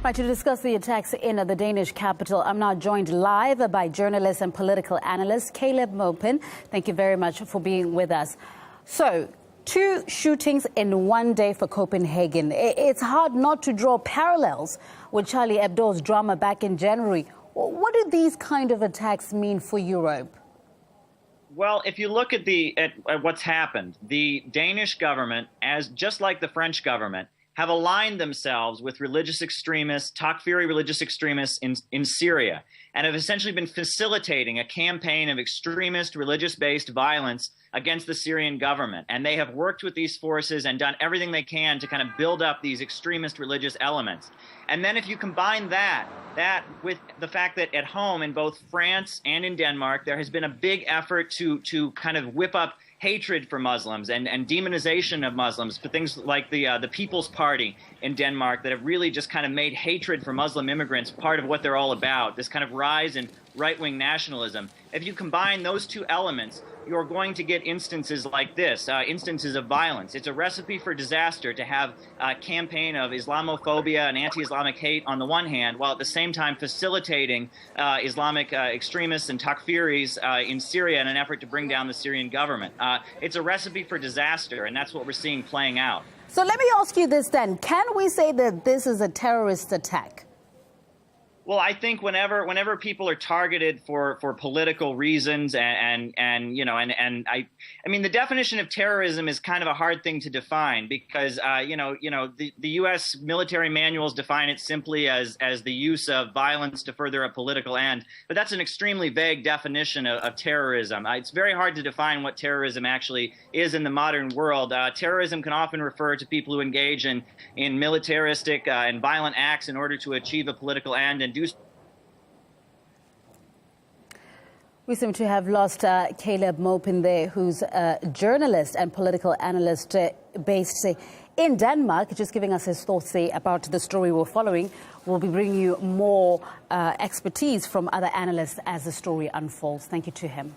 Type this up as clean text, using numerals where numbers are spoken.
Right, to discuss the attacks in the Danish capital, I'm now joined live by journalist and political analyst Caleb Maupin. Thank you very much for being with us. So, 2 shootings in one day for Copenhagen. It's hard not to draw parallels with Charlie Hebdo's drama back in January. What do these kind of attacks mean for Europe? Well, if you look at what's happened, the Danish government, just like the French government, have aligned themselves with religious extremists, Takfiri religious extremists in Syria, and have essentially been facilitating a campaign of extremist religious-based violence against the Syrian government. And they have worked with these forces and done everything they can to kind of build up these extremist religious elements. And then if you combine that with the fact that at home in both France and in Denmark, there has been a big effort to kind of whip up hatred for Muslims and demonization of Muslims, for things like the People's Party in Denmark that have really just kind of made hatred for Muslim immigrants part of what they're all about, this kind of rise in right-wing nationalism. If you combine those two elements, you're going to get instances like this, instances of violence. It's a recipe for disaster to have a campaign of Islamophobia and anti-Islamic hate on the one hand, while at the same time facilitating Islamic extremists and Takfiris in Syria in an effort to bring down the Syrian government. It's a recipe for disaster, and that's what we're seeing playing out. So let me ask you this then. Can we say that this is a terrorist attack? Well, I think whenever people are targeted for political reasons I mean, the definition of terrorism is kind of a hard thing to define because the U.S. military manuals define it simply as the use of violence to further a political end, but that's an extremely vague definition of terrorism. It's very hard to define what terrorism actually is in the modern world. Terrorism can often refer to people who engage in militaristic and violent acts in order to achieve a political end and do. We seem to have lost Caleb Maupin there, who's a journalist and political analyst based in Denmark, just giving us his thoughts about the story we're following. We'll be bringing you more expertise from other analysts as the story unfolds. Thank you to him.